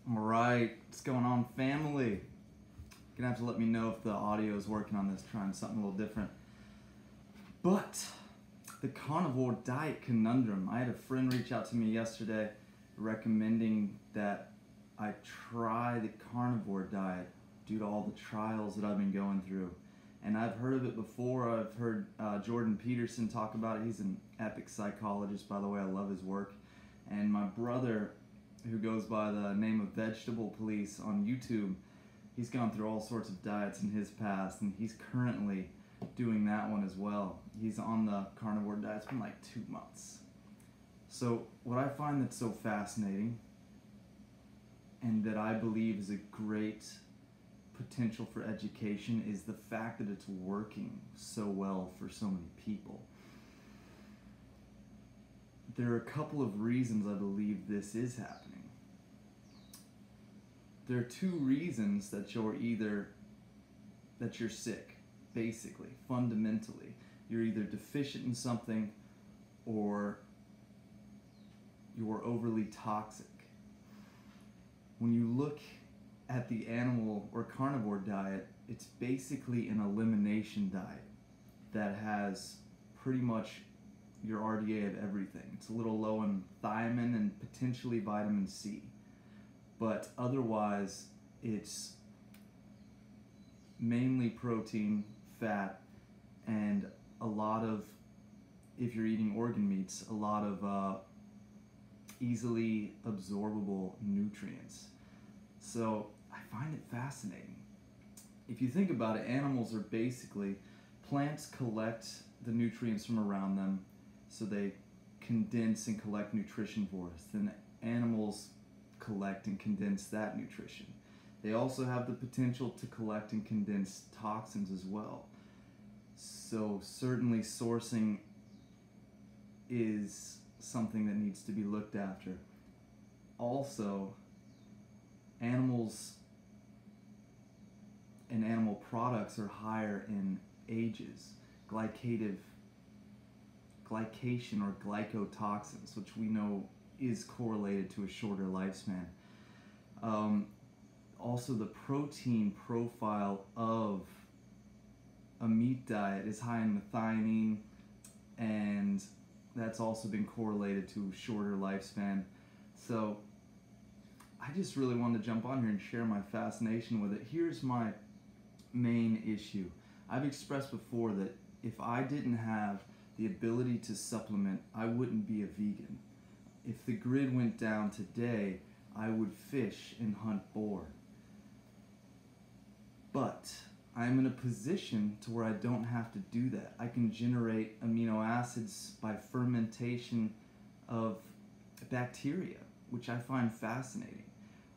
Alright, what's going on, family? You're gonna have to let me know if the audio is working on this, trying something a little different. But the carnivore diet conundrum. I had a friend reach out to me yesterday recommending that I try the carnivore diet due to all the trials that I've been going through. And I've heard of it before. I've heard Jordan Peterson talk about it. He's an epic psychologist, by the way. I love his work. And my brother, who goes by the name of Vegetable Police on YouTube, he's gone through all sorts of diets in his past, and he's currently doing that one as well. He's on the carnivore diet. It's been like 2 months. So what I find that's so fascinating, and that I believe is a great potential for education, is the fact that it's working so well for so many people. There are a couple of reasons I believe this is happening. There are 2 reasons that you're sick, basically, fundamentally. You're either deficient in something or you're overly toxic. When you look at the animal or carnivore diet, it's basically an elimination diet that has pretty much your RDA of everything. It's a little low in thiamine and potentially vitamin C. But otherwise, it's mainly protein, fat, and a lot of, if you're eating organ meats, a lot of easily absorbable nutrients. So I find it fascinating. If you think about it, animals are basically, plants collect the nutrients from around them, so they condense and collect nutrition for us. Then animals collect and condense that nutrition. They also have the potential to collect and condense toxins as well. So certainly sourcing is something that needs to be looked after. Also, animals and animal products are higher in ages. Glycation or glycotoxins, which we know is correlated to a shorter lifespan. Also, the protein profile of a meat diet is high in methionine, and that's also been correlated to a shorter lifespan. So I just really wanted to jump on here and share my fascination with it. Here's my main issue. I've expressed before that if I didn't have the ability to supplement, I wouldn't be a vegan. If the grid went down today, I would fish and hunt boar. But I'm in a position to where I don't have to do that. I can generate amino acids by fermentation of bacteria, which I find fascinating.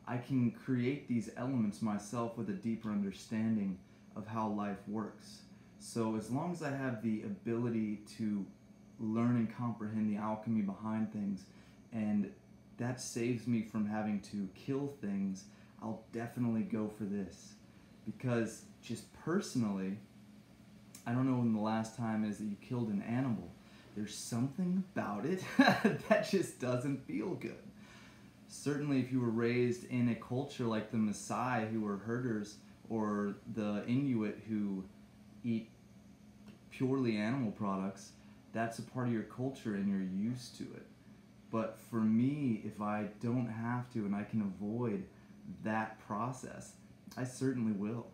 I can create these elements myself with a deeper understanding of how life works. So as long as I have the ability to learn and comprehend the alchemy behind things, and that saves me from having to kill things, I'll definitely go for this. Because just personally, I don't know when the last time is that you killed an animal. There's something about it that just doesn't feel good. Certainly if you were raised in a culture like the Maasai, who are herders, or the Inuit who eat purely animal products, that's a part of your culture and you're used to it. But for me, if I don't have to and I can avoid that process, I certainly will.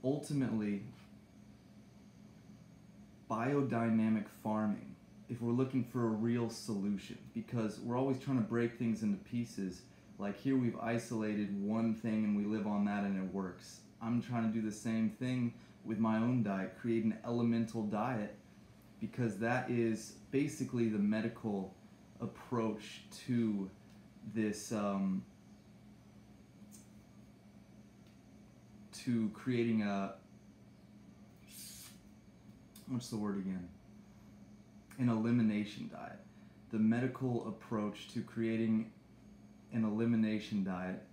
Ultimately, biodynamic farming, if we're looking for a real solution, because we're always trying to break things into pieces. Like here we've isolated one thing and we live on that and it works. I'm trying to do the same thing with my own diet, create an elemental diet, because that is basically the medical approach to this, to creating a, what's the word again? An elimination diet. The medical approach to creating an elimination diet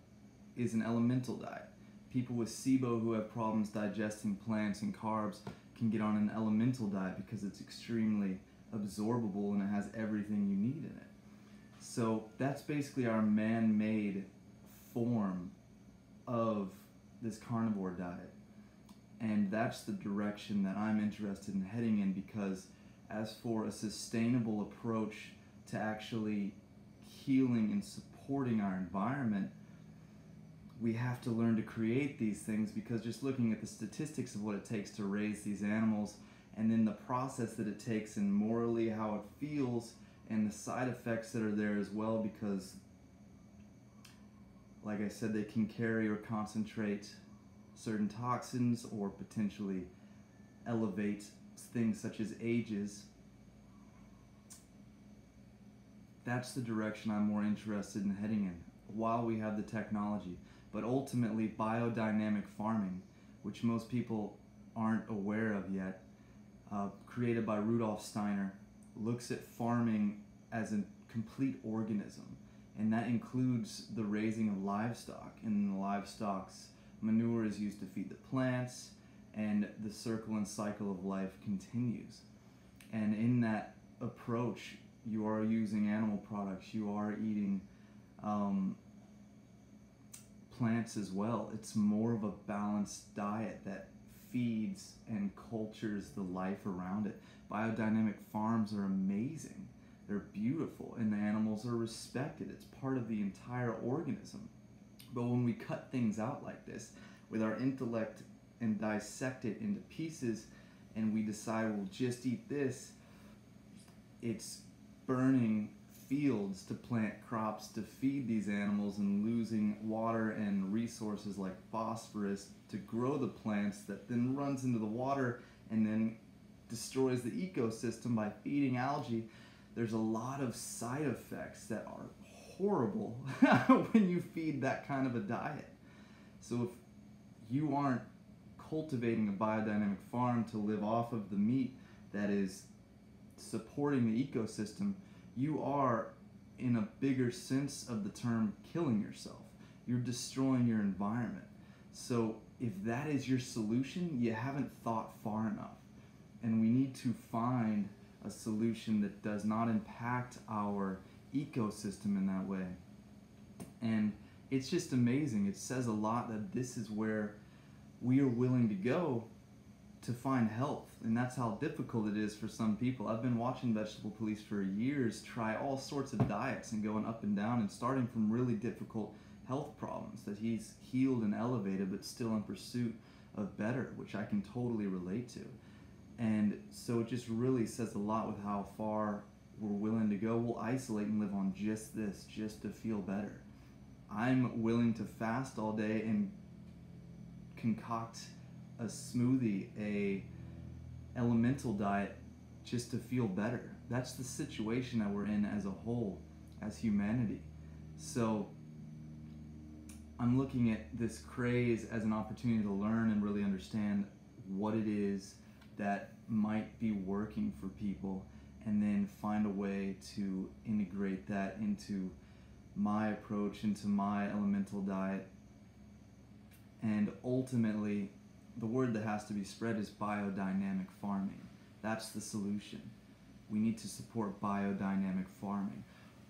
is an elemental diet. People with SIBO who have problems digesting plants and carbs can get on an elemental diet because it's extremely absorbable and it has everything you need in it. So that's basically our man-made form of this carnivore diet. And that's the direction that I'm interested in heading in, because as for a sustainable approach to actually healing and supporting our environment, we have to learn to create these things, because just looking at the statistics of what it takes to raise these animals, and then the process that it takes, and morally how it feels, and the side effects that are there as well, because like I said, they can carry or concentrate certain toxins or potentially elevate things such as ages. That's the direction I'm more interested in heading in while we have the technology. But ultimately, biodynamic farming, which most people aren't aware of yet, created by Rudolf Steiner, looks at farming as a complete organism. And that includes the raising of livestock. And the livestock's manure is used to feed the plants, and the circle and cycle of life continues. And in that approach, you are using animal products, you are eating plants as well. It's more of a balanced diet that feeds and cultures the life around it. Biodynamic farms are amazing. They're beautiful, and the animals are respected. It's part of the entire organism. But when we cut things out like this with our intellect and dissect it into pieces, and we decide we'll just eat this, it's burning fields to plant crops to feed these animals, and losing water and resources like phosphorus to grow the plants, that then runs into the water and then destroys the ecosystem by feeding algae. There's a lot of side effects that are horrible when you feed that kind of a diet. So if you aren't cultivating a biodynamic farm to live off of the meat that is supporting the ecosystem, you are, in a bigger sense of the term, killing yourself. You're destroying your environment. So if that is your solution, you haven't thought far enough. And we need to find a solution that does not impact our ecosystem in that way. And it's just amazing. It says a lot that this is where we are willing to go to find health. And that's how difficult it is for some people. I've been watching Vegetable Police for years try all sorts of diets and going up and down, and starting from really difficult health problems that he's healed and elevated, but still in pursuit of better, which I can totally relate to. And so it just really says a lot with how far we're willing to go. We'll isolate and live on just this, just to feel better. I'm willing to fast all day and concoct a smoothie, a elemental diet, just to feel better. That's the situation that we're in as a whole, as humanity. So I'm looking at this craze as an opportunity to learn and really understand what it is that might be working for people, and then find a way to integrate that into my approach, into my elemental diet. And ultimately, the word that has to be spread is biodynamic farming. That's the solution. We need to support biodynamic farming.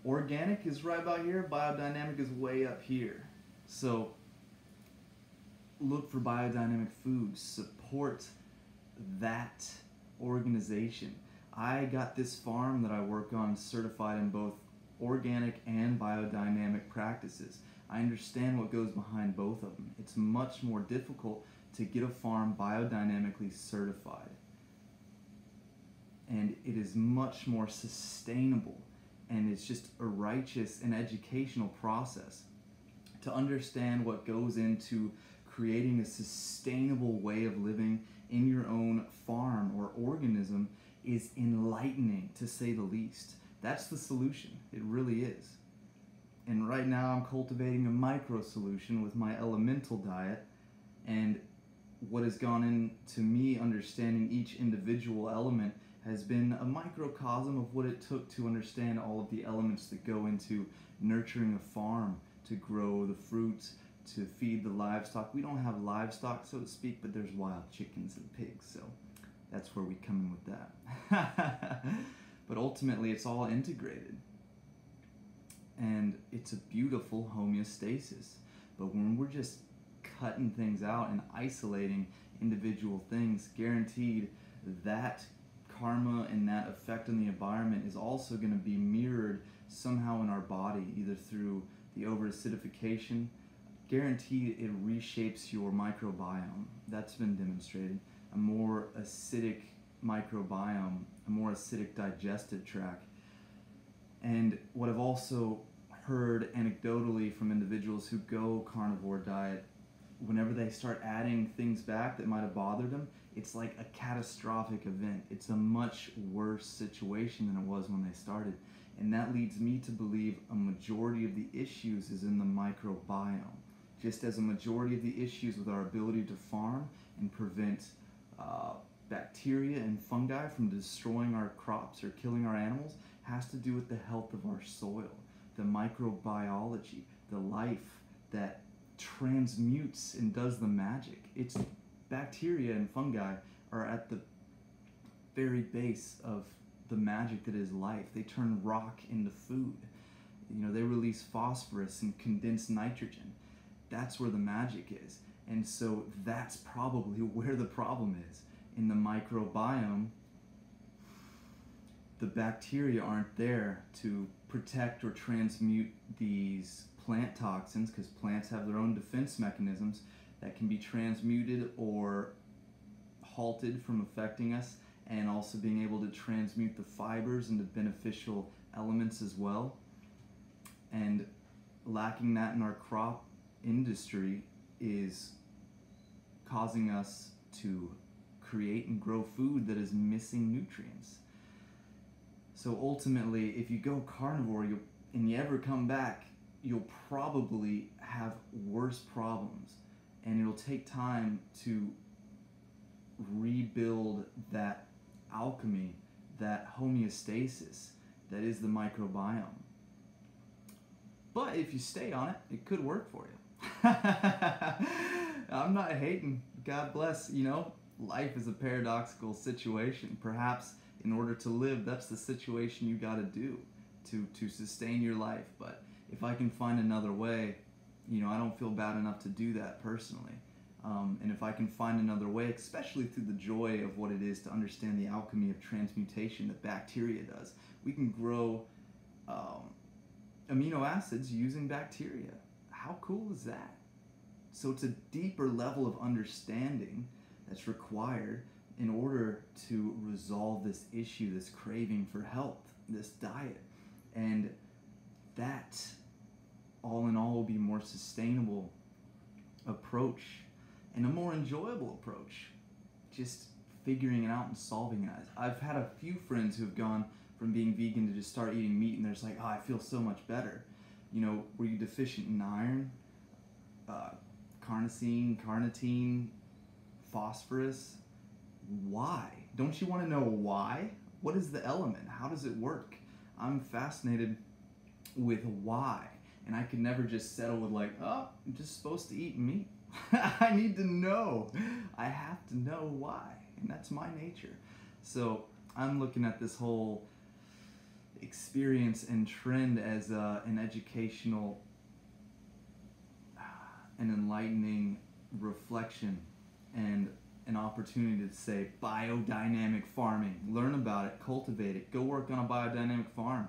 Organic is right about here, biodynamic is way up here. So look for biodynamic foods, support that organization. I got this farm that I work on certified in both organic and biodynamic practices. I understand what goes behind both of them. It's much more difficult to get a farm biodynamically certified, and it is much more sustainable, and it's just a righteous and educational process to understand what goes into creating a sustainable way of living in your own farm or organism is enlightening, to say the least. That's the solution. It really is. And right now I'm cultivating a micro solution with my elemental diet, and what has gone into me understanding each individual element has been a microcosm of what it took to understand all of the elements that go into nurturing a farm, to grow the fruits, to feed the livestock. We don't have livestock, so to speak, but there's wild chickens and pigs, so that's where we come in with that. But ultimately, it's all integrated. and it's a beautiful homeostasis. But when we're just cutting things out and isolating individual things, guaranteed that karma and that effect on the environment is also going to be mirrored somehow in our body, either through the over-acidification. Guaranteed it reshapes your microbiome. That's been demonstrated. A more acidic microbiome, a more acidic digestive tract. And what I've also heard anecdotally from individuals who go carnivore diet, whenever they start adding things back that might have bothered them, it's like a catastrophic event. It's a much worse situation than it was when they started. And that leads me to believe a majority of the issues is in the microbiome. Just as a majority of the issues with our ability to farm and prevent bacteria and fungi from destroying our crops or killing our animals has to do with the health of our soil, the microbiology, the life that transmutes and does the magic. It's bacteria and fungi are at the very base of the magic that is life. They turn rock into food. You know, they release phosphorus and condense nitrogen. That's where the magic is. And so that's probably where the problem is. In the microbiome, the bacteria aren't there to protect or transmute these plant toxins, because plants have their own defense mechanisms that can be transmuted or halted from affecting us, and also being able to transmute the fibers into beneficial elements as well. And lacking that in our crop industry is causing us to create and grow food that is missing nutrients. So ultimately, if you go carnivore and you ever come back, you'll probably have worse problems, and it'll take time to rebuild that alchemy, that homeostasis that is the microbiome. But if you stay on it, it could work for you. I'm not hating. God bless. You know, life is a paradoxical situation. Perhaps in order to live, that's the situation you got to do to sustain your life. But if I can find another way, you know, I don't feel bad enough to do that personally. And if I can find another way, especially through the joy of what it is to understand the alchemy of transmutation that bacteria does, we can grow amino acids using bacteria. How cool is that? So it's a deeper level of understanding that's required in order to resolve this issue, this craving for health, this diet. And that, all in all, will be a more sustainable approach and a more enjoyable approach. Just figuring it out and solving it. I've had a few friends who have gone from being vegan to just start eating meat, and they're just like, oh, I feel so much better. You know, were you deficient in iron, carnitine, phosphorus? Why? Don't you want to know why? What is the element? How does it work? I'm fascinated with why, and I could never just settle with like, oh, I'm just supposed to eat meat. I need to know. I have to know why, and that's my nature. So I'm looking at this whole experience and trend as an educational and enlightening reflection and an opportunity to say biodynamic farming. Learn about it, cultivate it, go work on a biodynamic farm.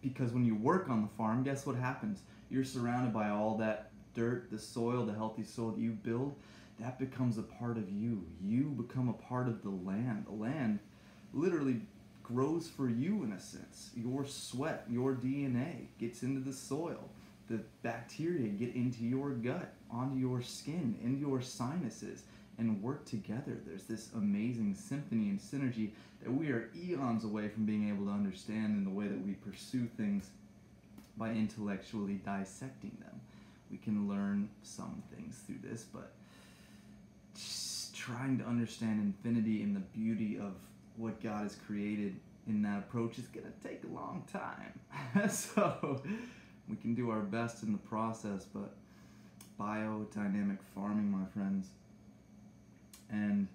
Because when you work on the farm, guess what happens? You're surrounded by all that dirt, the soil, the healthy soil that you build. That becomes a part of you. You become a part of the land. The land literally grows for you in a sense. Your sweat, your DNA gets into the soil. The bacteria get into your gut, onto your skin, into your sinuses, and work together. There's this amazing symphony and synergy that we are eons away from being able to understand in the way that we pursue things by intellectually dissecting them. We can learn some things through this, but just trying to understand infinity and the beauty of what God has created in that approach is going to take a long time. So we can do our best in the process, but biodynamic farming, my friends. And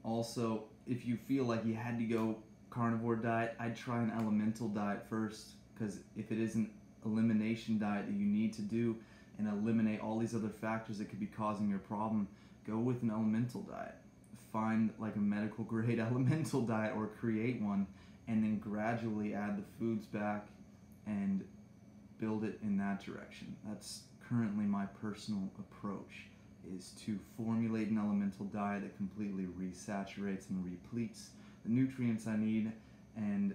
also, if you feel like you had to go carnivore diet, I'd try an elemental diet first, Because if it is an elimination diet that you need to do and eliminate all these other factors that could be causing your problem, go with an elemental diet. Find like a medical grade elemental diet or create one, and then gradually add the foods back and build it in that direction. That's currently my personal approach, is to formulate an elemental diet that completely resaturates and repletes the nutrients I need and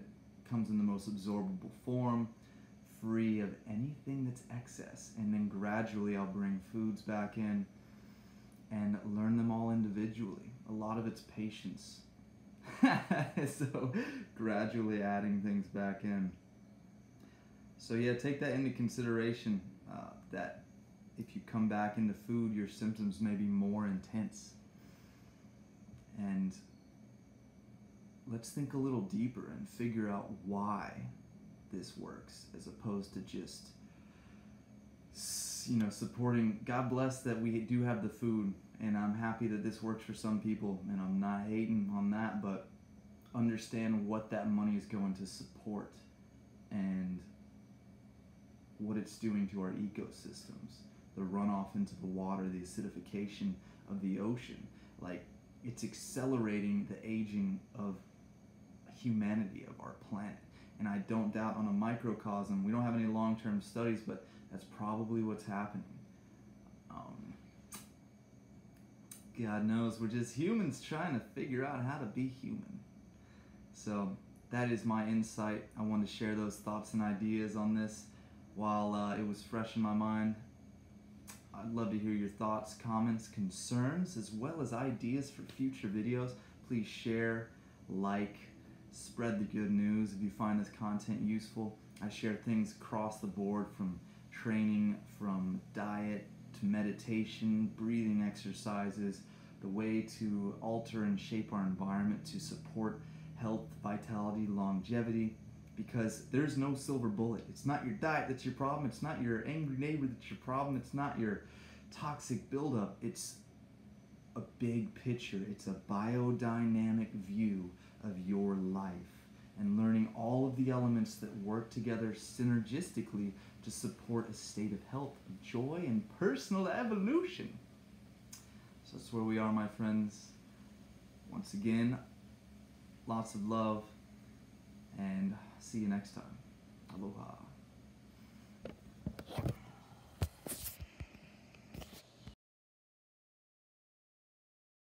comes in the most absorbable form, free of anything that's excess. And then gradually I'll bring foods back in and learn them all individually. A lot of it's patience. So gradually adding things back in. So yeah, take that into consideration, that if you come back into food, your symptoms may be more intense. And let's think a little deeper and figure out why this works, as opposed to just, supporting. God bless that we do have the food, and I'm happy that this works for some people, and I'm not hating on that, but understand what that money is going to support and what it's doing to our ecosystems. The runoff into the water, the acidification of the ocean. Like, it's accelerating the aging of humanity, of our planet. And I don't doubt, on a microcosm, we don't have any long-term studies, but that's probably what's happening. God knows, we're just humans trying to figure out how to be human. So that is my insight. I wanted to share those thoughts and ideas on this while it was fresh in my mind. I'd love to hear your thoughts, comments, concerns, as well as ideas for future videos. Please share, like, spread the good news if you find this content useful. I share things across the board, from training, from diet to meditation, breathing exercises, the way to alter and shape our environment to support health, vitality, longevity. Because there's no silver bullet. It's not your diet that's your problem. It's not your angry neighbor that's your problem. It's not your toxic buildup. It's a big picture. It's a biodynamic view of your life, and learning all of the elements that work together synergistically to support a state of health, of joy, and personal evolution. So that's where we are, my friends. Once again, lots of love, and see you next time. Aloha.